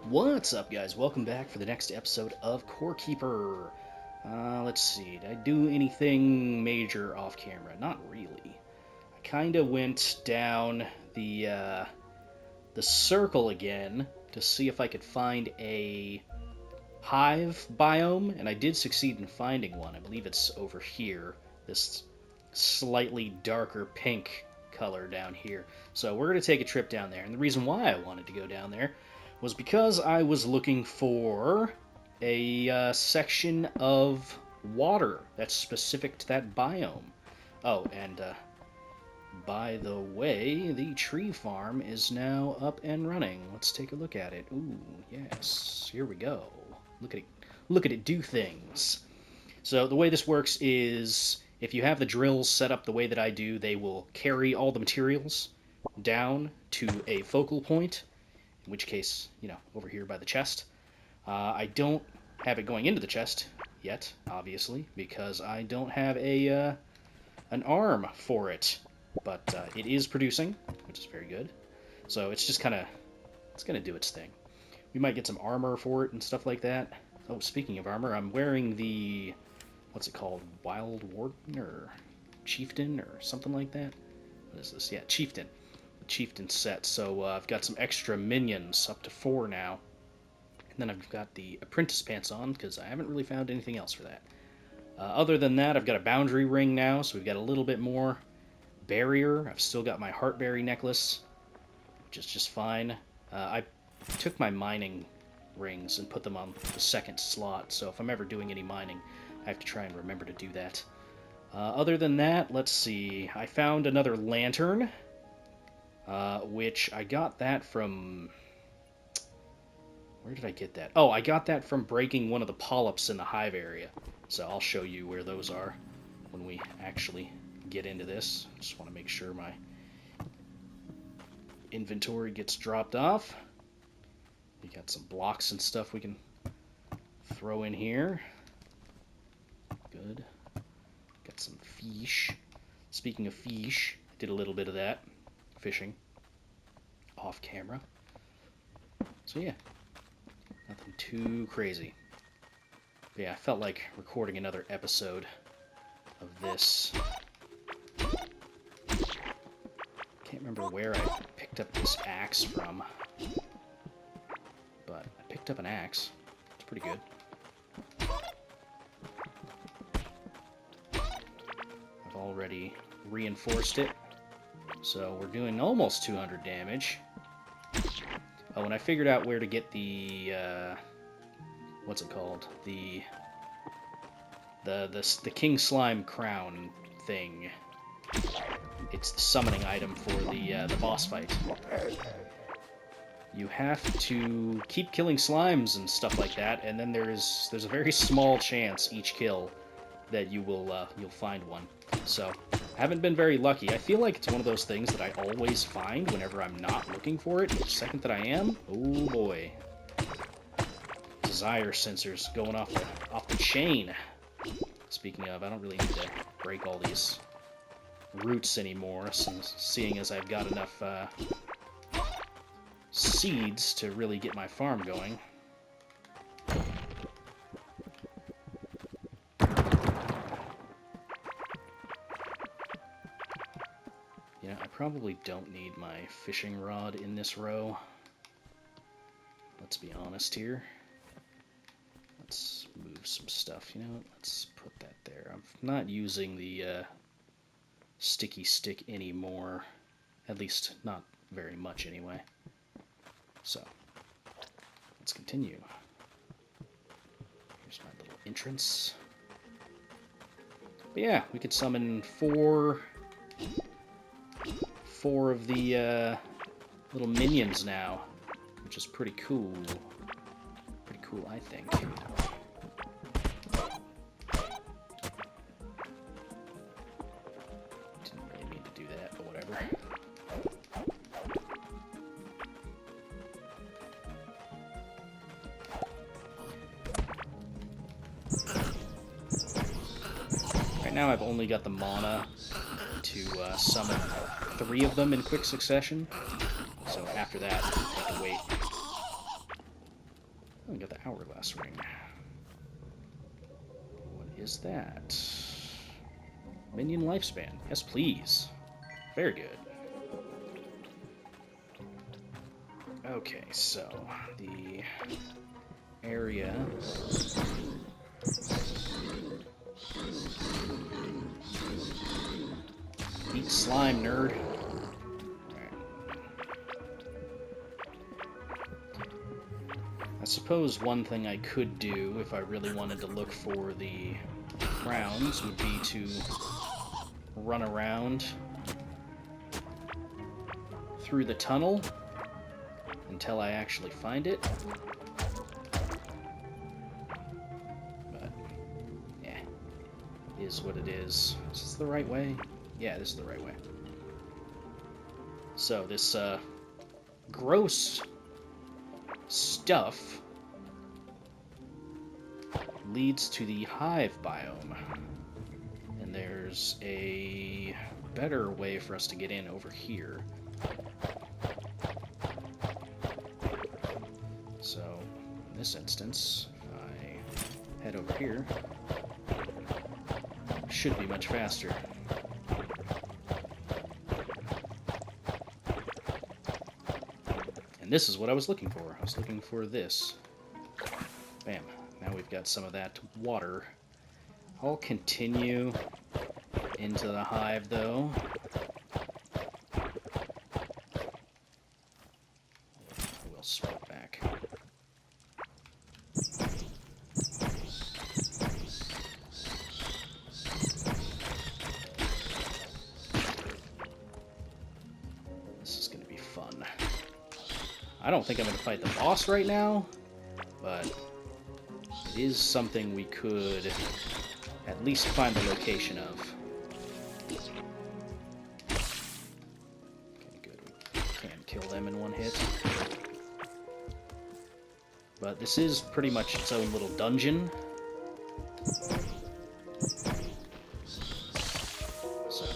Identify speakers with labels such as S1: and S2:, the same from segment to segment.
S1: What's up, guys? Welcome back for the next episode of Core Keeper. Let's see, did I do anything major off camera? Not really. I kind of went down the circle again to see if I could find a Hive biome, and I did succeed in finding one. I believe it's over here, this slightly darker pink color down here. So we're going to take a trip down there, and the reason why I wanted to go down there was because I was looking for a section of water that's specific to that biome. Oh, and by the way, the tree farm is now up and running. Let's take a look at it. Ooh, yes, here we go. Look at it do things. So the way this works is if you have the drills set up the way that I do, they will carry all the materials down to a focal point, in which case, over here by the chest. I don't have it going into the chest yet, obviously, because I don't have an arm for it, but it is producing, which is very good. So it's just it's going to do its thing. We might get some armor for it and stuff like that. Oh, speaking of armor, I'm wearing the, what's it called, Wild Warden or Chieftain or something like that? What is this? Yeah, Chieftain. Chieftain set, so I've got some extra minions, up to 4 now. And then I've got the apprentice pants on, because I haven't really found anything else for that. Other than that, I've got a boundary ring now, so we've got a little bit more barrier. I've still got my heartberry necklace, which is just fine. I took my mining rings and put them on the second slot, so if I'm ever doing any mining, I have to try and remember to do that. Other than that, let's see. I found another lantern, which I got that from... Where did I get that? Oh, I got that from breaking one of the polyps in the hive area. So I'll show you where those are when we actually get into this. Just want to make sure my inventory gets dropped off. We got some blocks and stuff we can throw in here. Good. Got some fish. Speaking of fish, I did a little bit of that. Fishing. Off camera. So yeah. Nothing too crazy. But yeah, I felt like recording another episode of this. Can't remember where I picked up this axe from. But I picked up an axe. It's pretty good. I've already reinforced it. So we're doing almost 200 damage. Oh, and I figured out where to get the, what's it called? The King Slime crown thing. It's the summoning item for the boss fight. You have to keep killing slimes and stuff like that, and then there's a very small chance each kill that you'll find one. So I haven't been very lucky. I feel like it's one of those things that I always find whenever I'm not looking for it. The second that I am, oh boy. Desire sensors going off the chain. Speaking of, I don't really need to break all these roots anymore, seeing as I've got enough seeds to really get my farm going. I probably don't need my fishing rod in this row. Let's be honest here. Let's move some stuff. You know what? Let's put that there. I'm not using the sticky stick anymore. At least not very much anyway. So, let's continue. Here's my little entrance. But yeah, we could summon four of the little minions now, which is pretty cool. Pretty cool, I think. Didn't really mean to do that, but whatever. Right now I've only got the mana to summon 3 of them in quick succession, so after that, I have to wait. Oh, we got the hourglass ring. What is that? Minion lifespan. Yes, please. Very good. Okay, so the area. Eat slime, nerd. I suppose one thing I could do if I really wanted to look for the crowns would be to run around through the tunnel until I actually find it. But, yeah, it is what it is. Is this the right way? Yeah, this is the right way. So, this, gross stuff leads to the Hive biome. And there's a better way for us to get in over here. So, in this instance, if I head over here, it should be much faster. And this is what I was looking for. I was looking for this. Bam. Now we've got some of that water. I'll continue into the hive, though. We'll swap back. This is going to be fun. I don't think I'm going to fight the boss right now, but it is something we could at least find the location of. Okay, good. We can't kill them in one hit. But this is pretty much its own little dungeon. So.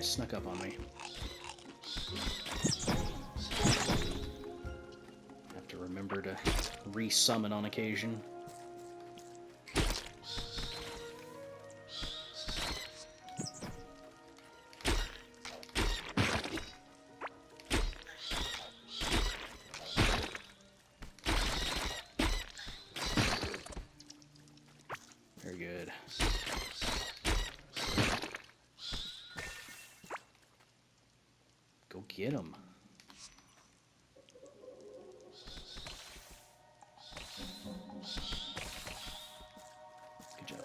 S1: Snuck up on me. Have to remember to re-summon on occasion. Very good. Go get him. Good job.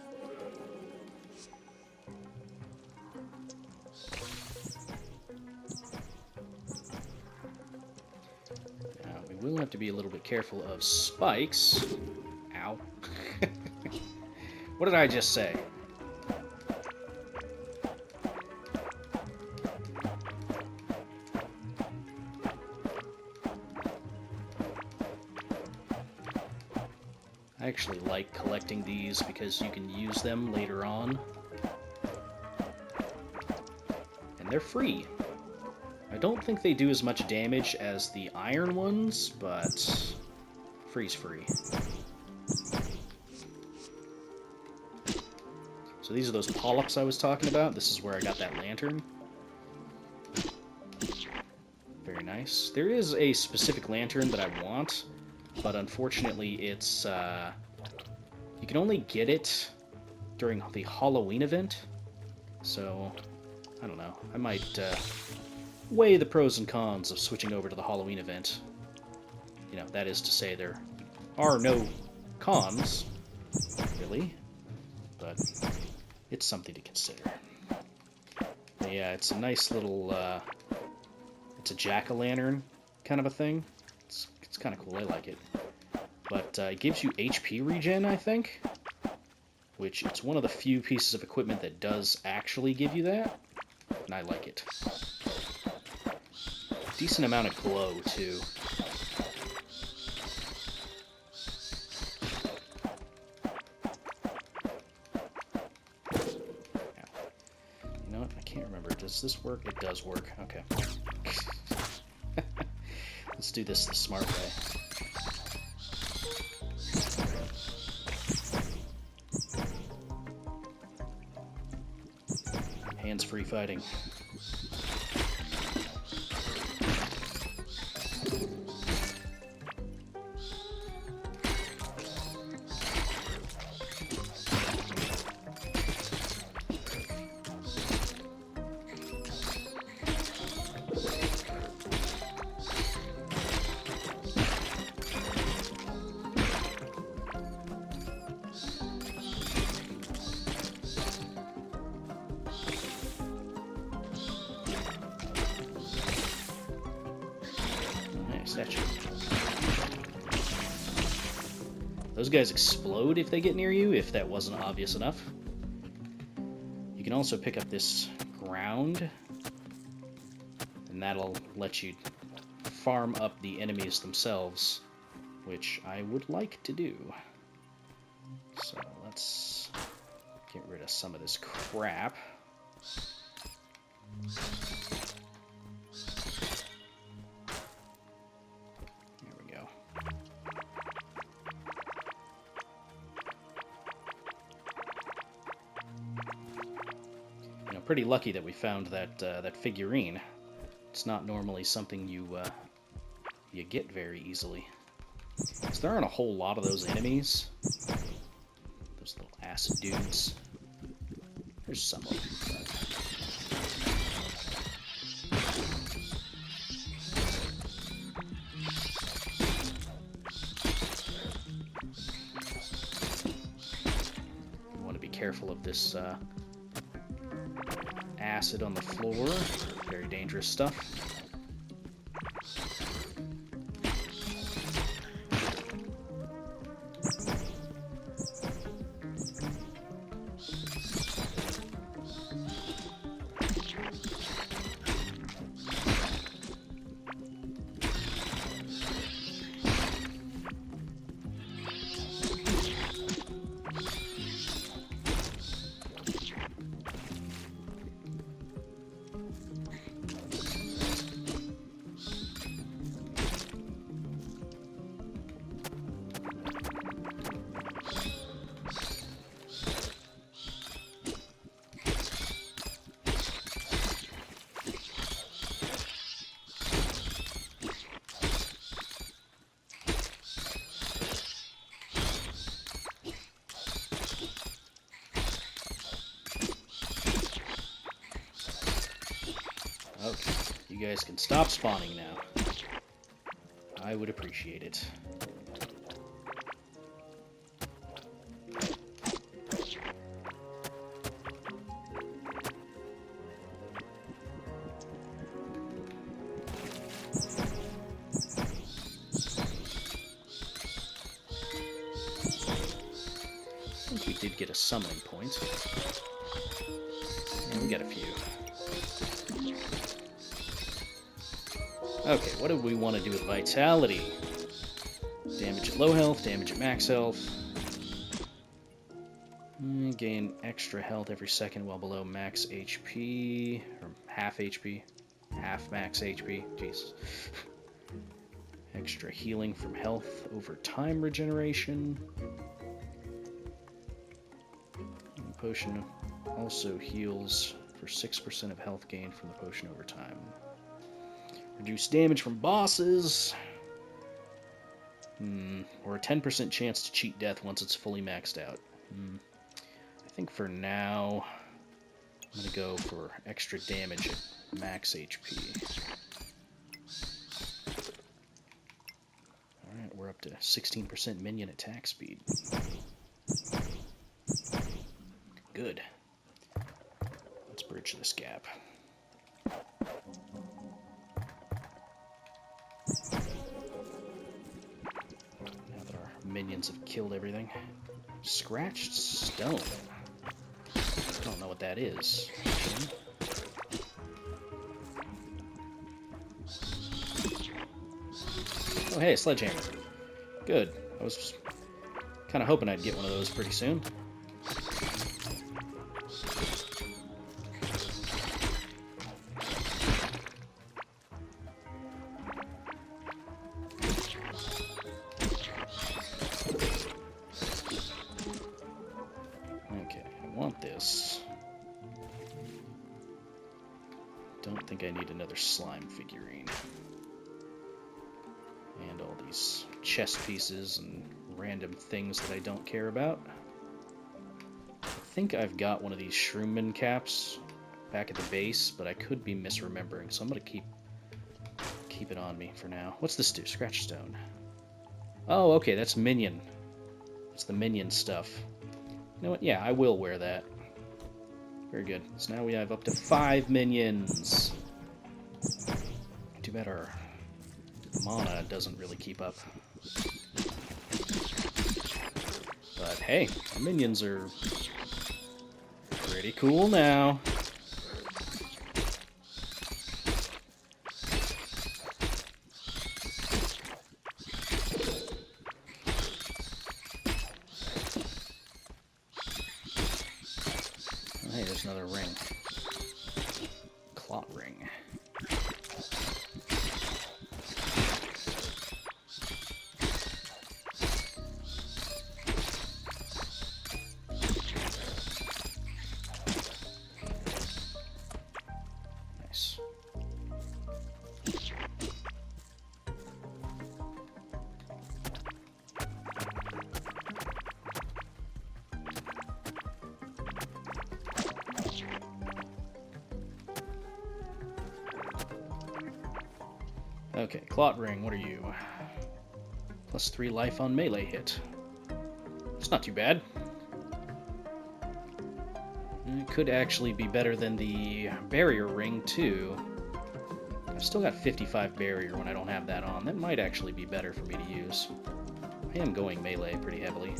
S1: Now, we will have to be a little bit careful of spikes. Ow. What did I just say? I actually like collecting these because you can use them later on. And they're free. I don't think they do as much damage as the iron ones, but free's free. So these are those polyps I was talking about. This is where I got that lantern. Very nice. There is a specific lantern that I want, but unfortunately it's, you can only get it during the Halloween event, so, I don't know. I might weigh the pros and cons of switching over to the Halloween event. You know, that is to say there are no cons, really, but it's something to consider. But yeah, it's a nice little, it's a jack-o'-lantern kind of a thing. It's kind of cool, I like it. But it gives you HP regen, I think, which it's one of the few pieces of equipment that does actually give you that, and I like it. decent amount of glow, too. You know what? I can't remember. Does this work? It does work. Okay. Let's do this the smart way. Hands-free fighting. Statue. Those guys explode if they get near you, if that wasn't obvious enough. You can also pick up this ground, and that'll let you farm up the enemies themselves, which I would like to do. So let's get rid of some of this crap. Pretty lucky that we found that that figurine. It's not normally something you get very easily. So there aren't a whole lot of those enemies. Those little acid dudes. There's some of them. You want to be careful of this acid on the floor. Very dangerous stuff. Okay, you guys can stop spawning now. I would appreciate it. I think we did get a summoning point. Yeah, we got a few. Okay, what do we want to do with vitality? Damage at low health, damage at max health. Gain extra health every second while below max HP, or half HP, half max HP, jeez. Extra healing from health over time regeneration. And the potion also heals for 6% of health gain from the potion over time. Reduce damage from bosses. Or a 10% chance to cheat death once it's fully maxed out. I think for now, I'm going to go for extra damage at max HP. Alright, we're up to 16% minion attack speed. Good. Let's bridge this gap. Now that our minions have killed everything. Scratched stone. I don't know what that is. Oh, hey, sledgehammer. Good. I was kind of hoping I'd get one of those pretty soon. Okay, I want this. Don't think I need another slime figurine. And all these chest pieces and random things that I don't care about. I think I've got one of these shroomman caps back at the base, but I could be misremembering, so I'm going to keep it on me for now. What's this do? Scratch stone. Oh, okay, that's minion. It's the minion stuff. You know what? Yeah, I will wear that. Very good. So now we have up to 5 minions. Too bad our mana doesn't really keep up. But hey, our minions are pretty cool now. Oh, hey, there's another ring. Clot ring. Okay, Clot Ring, what are you? +3 life on melee hit. It's not too bad. It could actually be better than the Barrier Ring, too. I've still got 55 Barrier when I don't have that on. That might actually be better for me to use. I am going melee pretty heavily.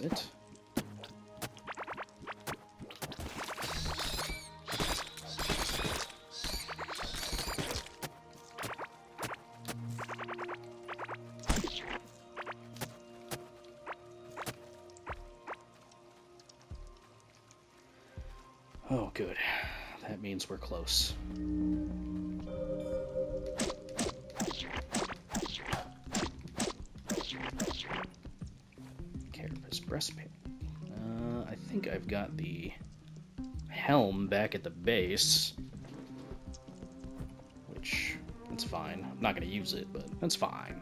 S1: It. Oh, good. That means we're close. Breastplate. I think I've got the helm back at the base, which, that's fine. I'm not going to use it, but that's fine.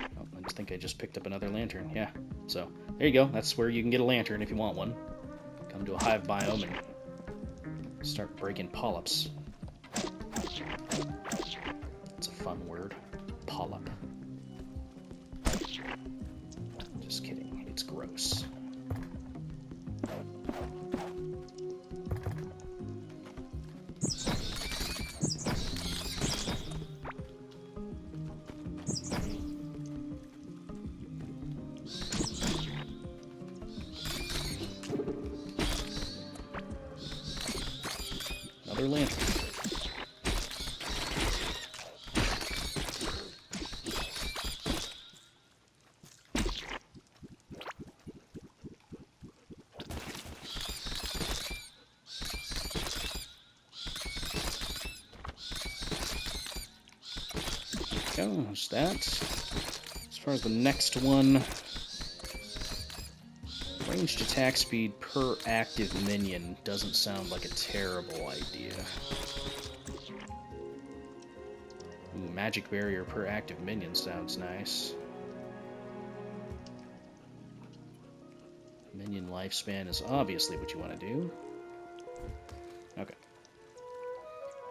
S1: Oh, I just think I just picked up another lantern. Yeah, so there you go. That's where you can get a lantern if you want one. Come to a hive biome and start breaking polyps. It's a fun word. Polyp. Just kidding, it's gross. Another lantern. There's that. As far as the next one, ranged attack speed per active minion doesn't sound like a terrible idea. Ooh, magic barrier per active minion sounds nice. Minion lifespan is obviously what you want to do. Okay.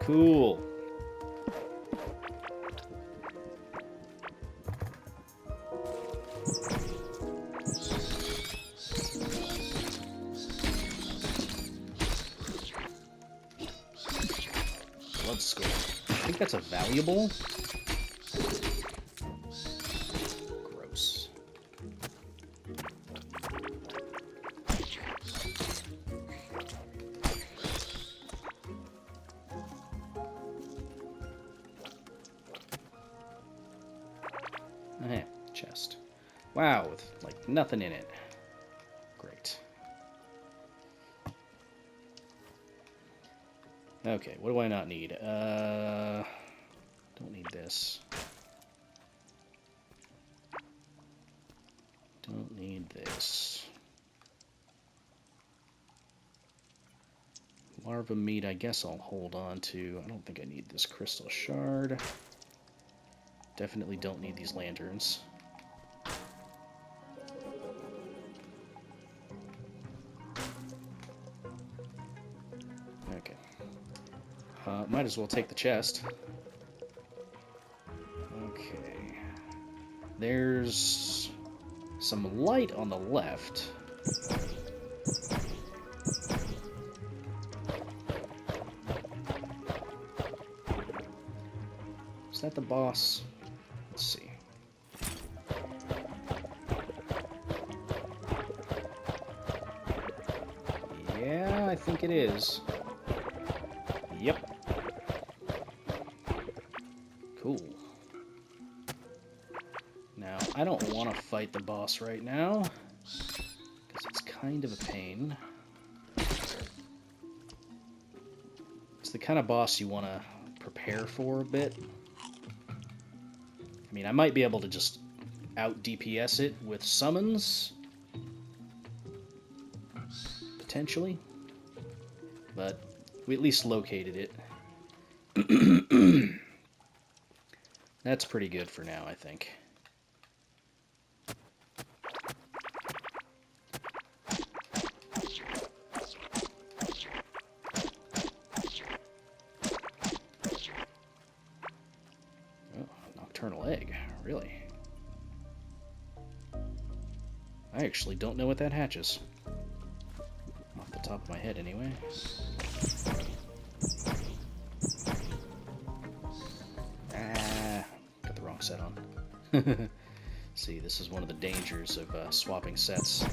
S1: Cool. Blood skull. I think that's a valuable. Gross. Chest. Wow, with like nothing in it. Great. Okay, what do I not need? Don't need this. Don't need this. Larva meat, I guess I'll hold on to. I don't think I need this crystal shard. Definitely don't need these lanterns. Okay. Might as well take the chest. Okay. There's some light on the left. Is that the boss? Let's see. Yeah, I think it is. Yep. Cool. Now, I don't want to fight the boss right now, because it's kind of a pain. It's the kind of boss you want to prepare for a bit. I mean, I might be able to just out DPS it with summons, potentially, but we at least located it. That's pretty good for now, I think. Oh, nocturnal egg, really? I actually don't know what that hatches. Off the top of my head, anyway. Got the wrong set on. See, this is one of the dangers of swapping sets.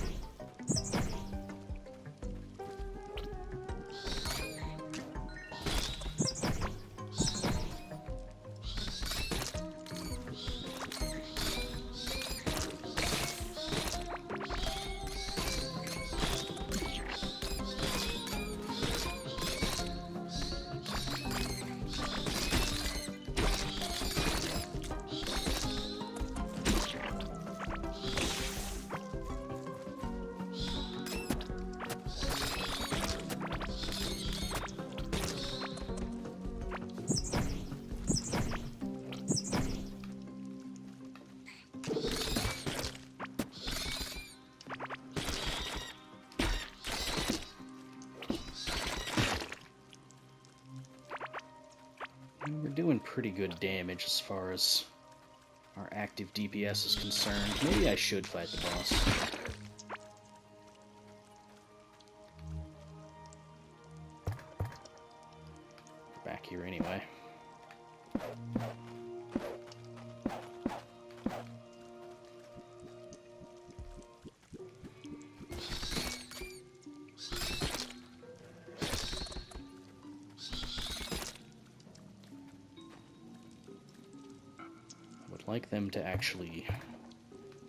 S1: We're doing pretty good damage as far as our active DPS is concerned. Maybe I should fight the boss. We're back here anyway. Like them to actually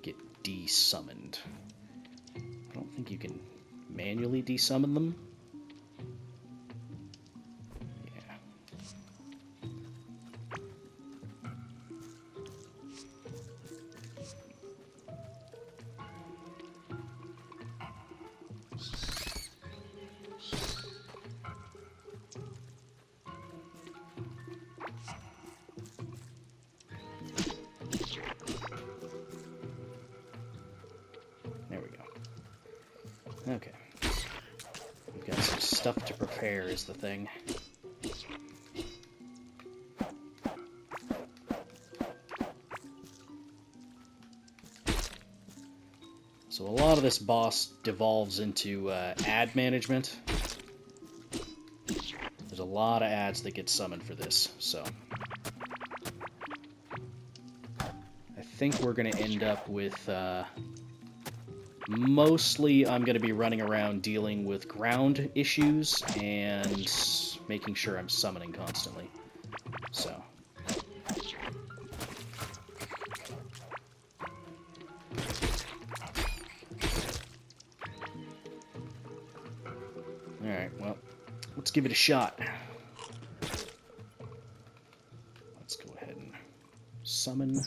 S1: get de-summoned. I don't think you can manually de-summon them. Yeah. Okay. We've got some stuff to prepare is the thing. So a lot of this boss devolves into ad management. There's a lot of ads that get summoned for this, so... I think we're going to end up with... mostly I'm going to be running around dealing with ground issues and making sure I'm summoning constantly. So... Alright, well, let's give it a shot. Let's go ahead and summon.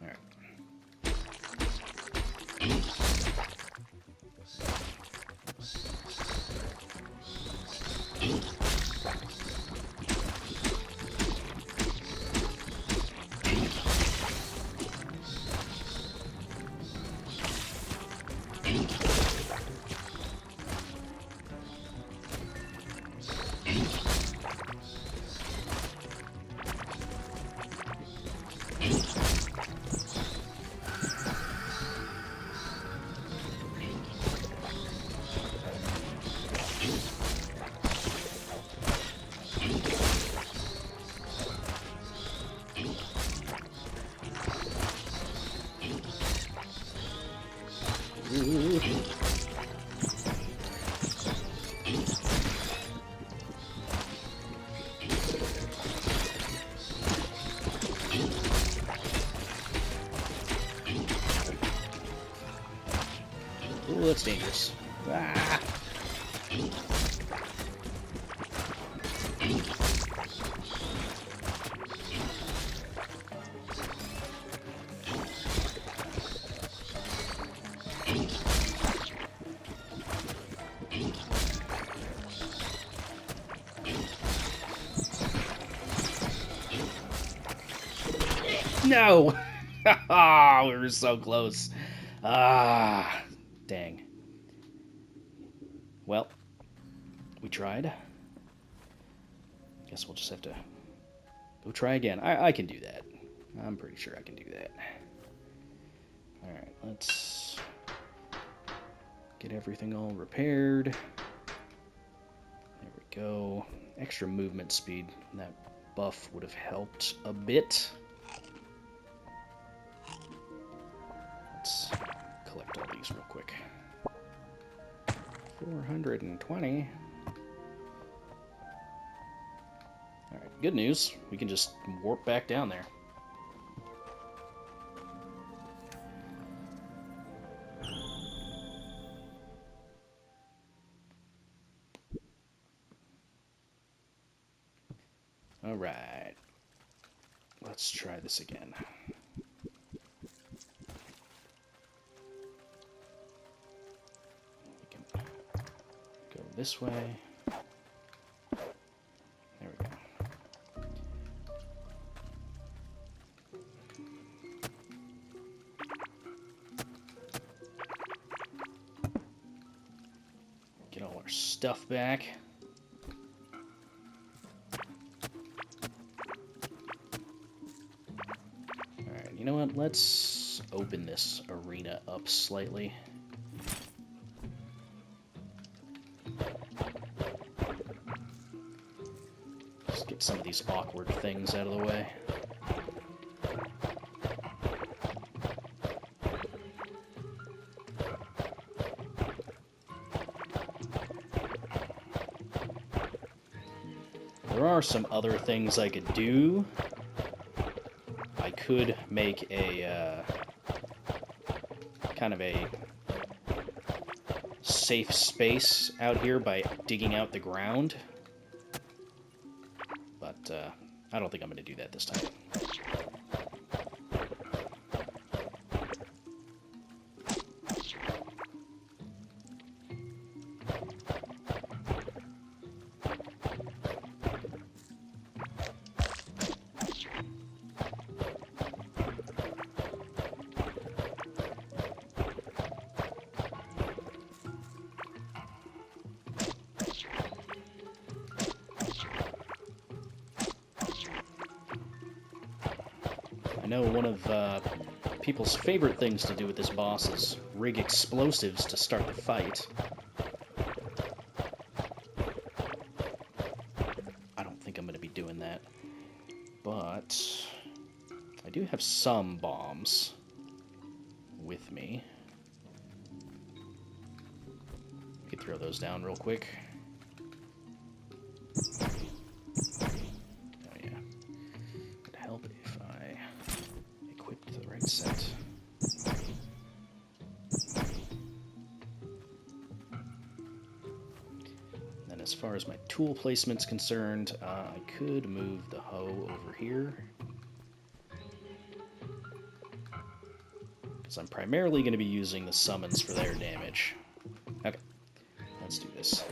S1: Alright. Ooh, that's dangerous. Ah. No! We were so close. Ah, dang. Well, we tried. Guess we'll just have to go try again. I can do that. I'm pretty sure I can do that. Alright, let's get everything all repaired. There we go. Extra movement speed. That buff would have helped a bit. Let's collect all these real quick. 420. Alright, good news. We can just warp back down there. Alright. Let's try this again. This way. There we go. Get all our stuff back. Alright, you know what? Let's open this arena up slightly. Get some of these awkward things out of the way. There are some other things I could do. I could make a kind of a safe space out here by digging out the ground. But I don't think I'm going to do that this time. I know one of people's favorite things to do with this boss is rig explosives to start the fight. I don't think I'm going to be doing that. But I do have some bombs with me. We could throw those down real quick. Oh yeah. Would help if I equipped the right set. And as far as my tool placement's concerned, I could move the hoe over here. Because I'm primarily going to be using the summons for their damage. Okay, let's do this.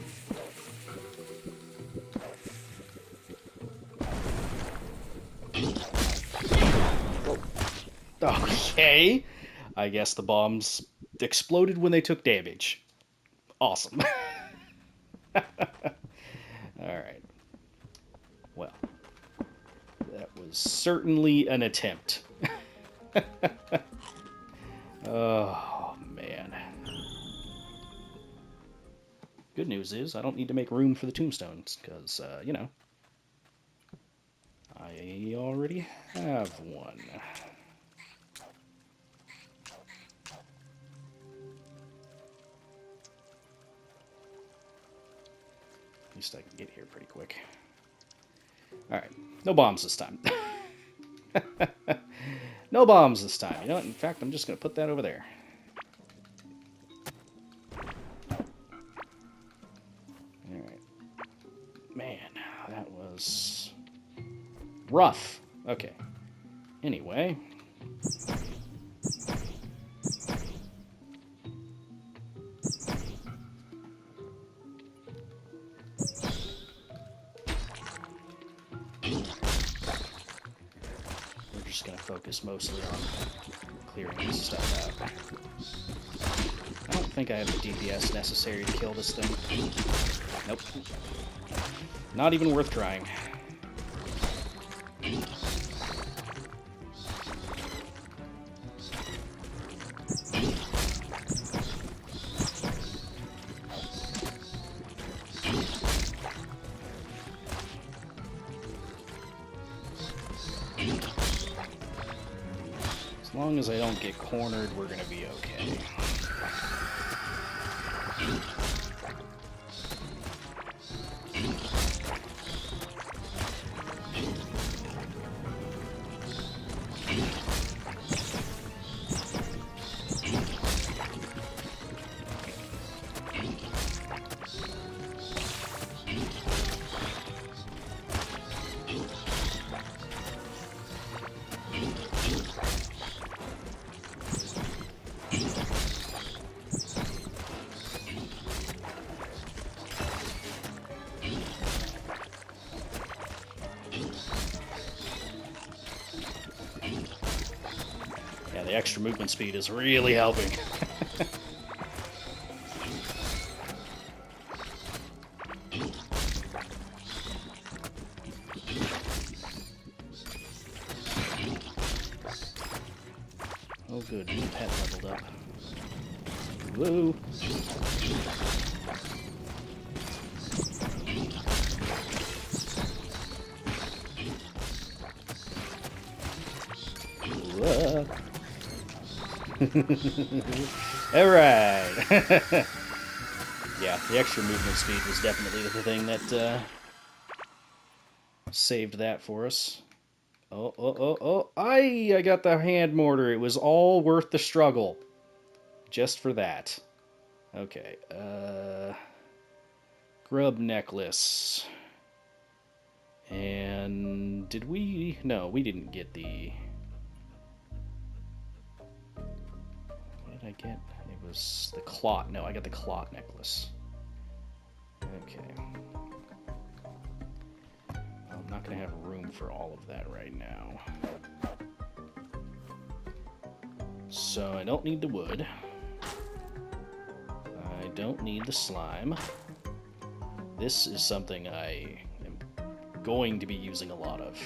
S1: Okay, I guess the bombs exploded when they took damage. Awesome. Alright. Well, that was certainly an attempt. Oh, man. Good news is I don't need to make room for the tombstones, because, you know, I already have one. At least I can get here pretty quick. Alright, no bombs this time. No bombs this time. You know what? In fact, I'm just going to put that over there. Alright. Man, that was rough. Okay. Anyway. Just going to focus mostly on clearing this stuff out. I don't think I have the DPS necessary to kill this thing. Nope. Not even worth trying. As long as I don't get cornered, we're going to be okay. The extra movement speed is really helping. Oh good, new pet leveled up. Woo! Alright! Yeah, the extra movement speed was definitely the thing that saved that for us. Oh! I got the hand mortar. It was all worth the struggle. Just for that. Okay, grub necklace. And did we... No, we didn't get the... What did I get? It was the clot. No, I got the clot necklace. Okay. I'm not going to have room for all of that right now. So I don't need the wood. I don't need the slime. This is something I am going to be using a lot of.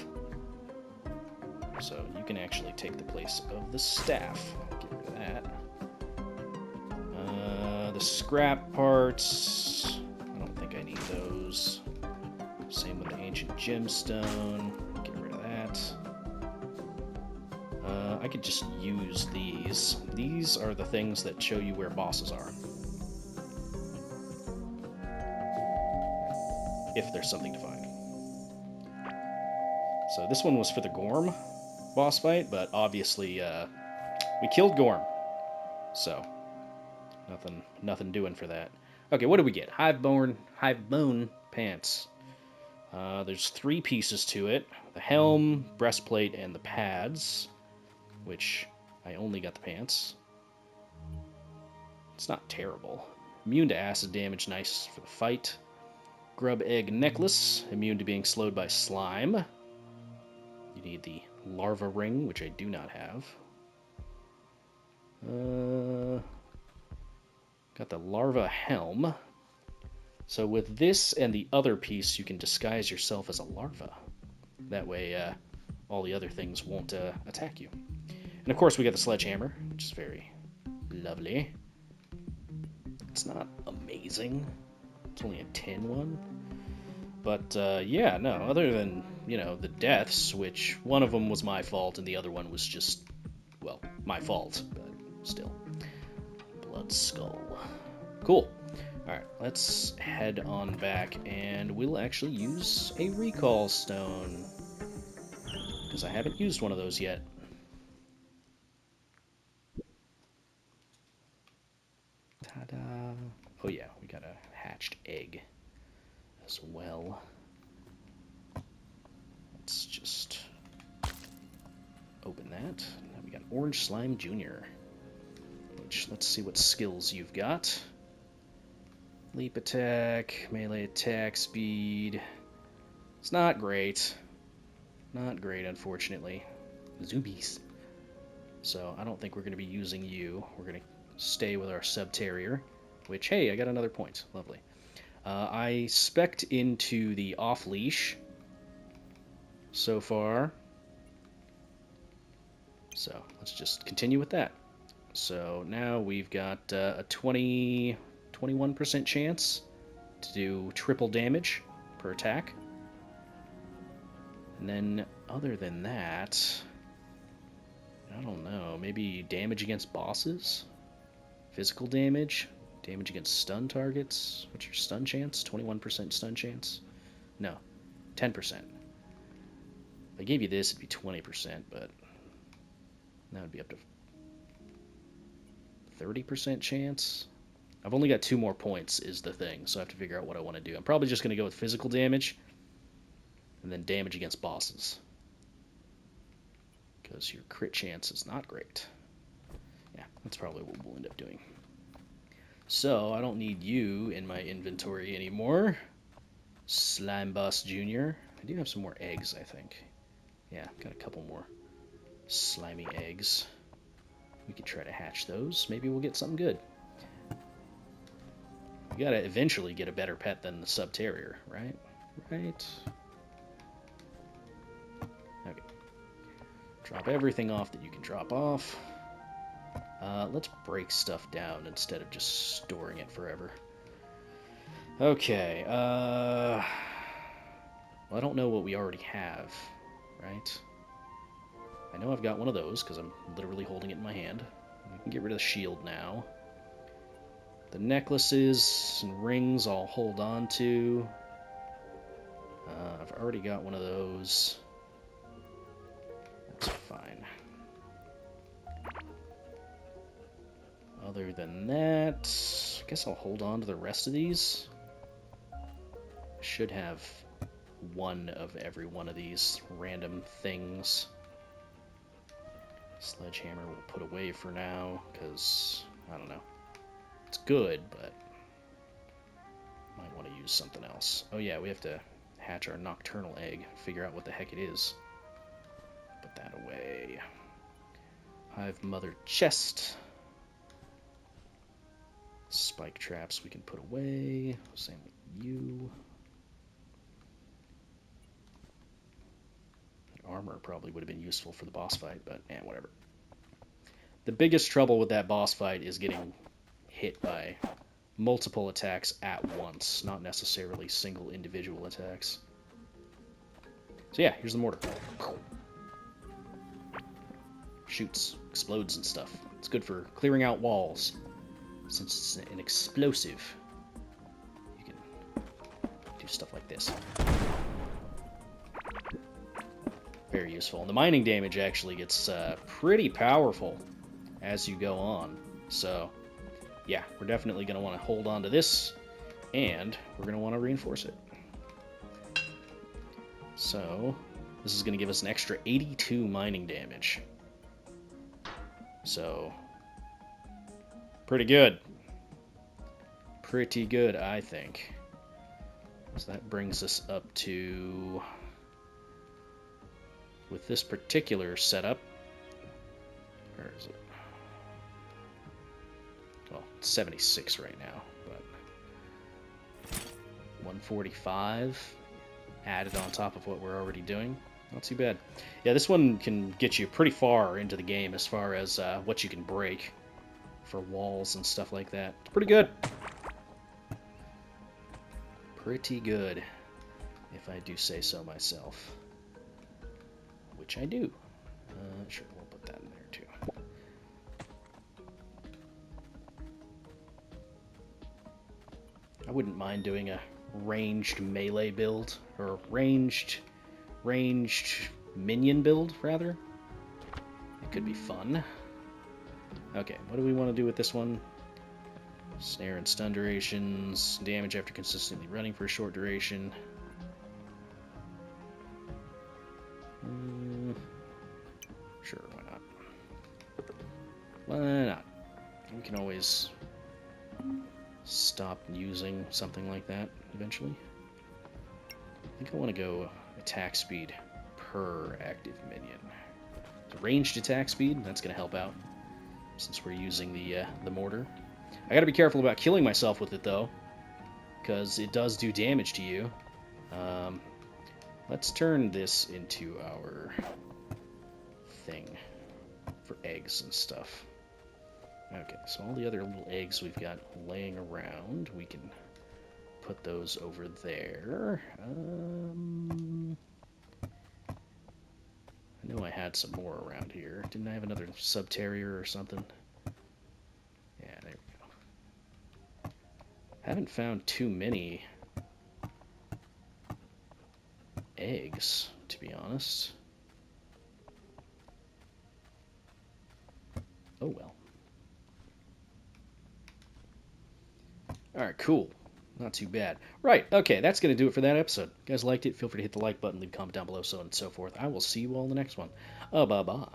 S1: So you can actually take the place of the staff. Get rid of that. The scrap parts, I don't think I need those. Same with the ancient gemstone. Get rid of that. I could just use these. These are the things that show you where bosses are. If there's something to find. So this one was for the Gorm boss fight, but obviously we killed Gorm. So nothing doing for that. Okay, what do we get? Hive bone pants. There's 3 pieces to it. The helm, breastplate, and the pads. Which I only got the pants. It's not terrible. Immune to acid damage, nice for the fight. Grub egg necklace, immune to being slowed by slime. You need the larva ring, which I do not have. Got the larva helm. So with this and the other piece, you can disguise yourself as a larva. That way, all the other things won't attack you. And of course, we got the sledgehammer, which is very lovely. It's not amazing. It's only a tin one. But, yeah, no, other than, the deaths, which one of them was my fault and the other one was just, well, my fault, but still. Blood skull. Cool. Alright, let's head on back, and we'll actually use a recall stone. Because I haven't used one of those yet. Ta-da! Oh yeah, we got a hatched egg as well. Let's just open that. Now we got Orange Slime Jr. Which, let's see what skills you've got. Leap attack, melee attack speed. It's not great. Not great, unfortunately. Zoomies. So I don't think we're going to be using you. We're going to stay with our sub-terrier. Which, hey, I got another point. Lovely. I spec'd into the off-leash so far. So let's just continue with that. So now we've got a 21% chance to do triple damage per attack. And then, other than that, I don't know, maybe damage against bosses? Physical damage? Damage against stun targets? What's your stun chance? 21% stun chance? No, 10%. If I gave you this, it'd be 20%, but that would be up to 30% chance. I've only got 2 more points is the thing, so I have to figure out what I want to do. I'm probably just going to go with physical damage, and then damage against bosses. Because your crit chance is not great. Yeah, that's probably what we'll end up doing. So, I don't need you in my inventory anymore. Slime Boss Jr. I do have some more eggs, I think. Yeah, got a couple more slimy eggs. We could try to hatch those. Maybe we'll get something good. We gotta eventually get a better pet than the sub-terrier, right? Right? Okay. Drop everything off that you can drop off. Let's break stuff down instead of just storing it forever. Okay, well, I don't know what we already have, right? I know I've got one of those, because I'm literally holding it in my hand. We can get rid of the shield now. The necklaces and rings I'll hold on to. I've already got one of those. That's fine. Other than that, I guess I'll hold on to the rest of these. I should have one of every one of these random things. Sledgehammer we'll put away for now, because, I don't know. It's good, but might want to use something else. Oh yeah, we have to hatch our nocturnal egg, figure out what the heck it is. Put that away. Hive mother chest. Spike traps we can put away. Same with you. armor probably would have been useful for the boss fight, but whatever. The biggest trouble with that boss fight is getting hit by multiple attacks at once, not necessarily single individual attacks. So yeah, here's the mortar. Shoots, explodes and stuff. It's good for clearing out walls, since it's an explosive. You can do stuff like this. Very useful. And the mining damage actually gets pretty powerful as you go on. So yeah, we're definitely going to want to hold on to this, and we're going to want to reinforce it. So this is going to give us an extra 82 mining damage. So pretty good. Pretty good, I think. So that brings us up to, with this particular setup, where is it? Well, it's 76 right now, but 145 added on top of what we're already doing. Not too bad. Yeah, this one can get you pretty far into the game as far as what you can break for walls and stuff like that. It's pretty good. Pretty good, if I do say so myself. Which I do. Sure, we'll put that in there too. I wouldn't mind doing a ranged melee build, or ranged minion build, rather. It could be fun. Okay, what do we want to do with this one? Snare and stun durations, damage after consistently running for a short duration. Sure, why not? Why not? We can always stop using something like that eventually. I think I want to go attack speed per active minion. So ranged attack speed, that's going to help out since we're using the mortar. I got to be careful about killing myself with it though, because it does do damage to you. Let's turn this into our thing for eggs and stuff. Okay, so all the other little eggs we've got laying around, we can put those over there. I know I had some more around here. Didn't I have another sub-terrier or something? Yeah, there we go. Haven't found too many eggs, to be honest. Oh well. Alright, cool. Not too bad. Right, okay, that's going to do it for that episode. If you guys liked it, feel free to hit the like button, leave a comment down below, so on and so forth. I will see you all in the next one. Bye-bye.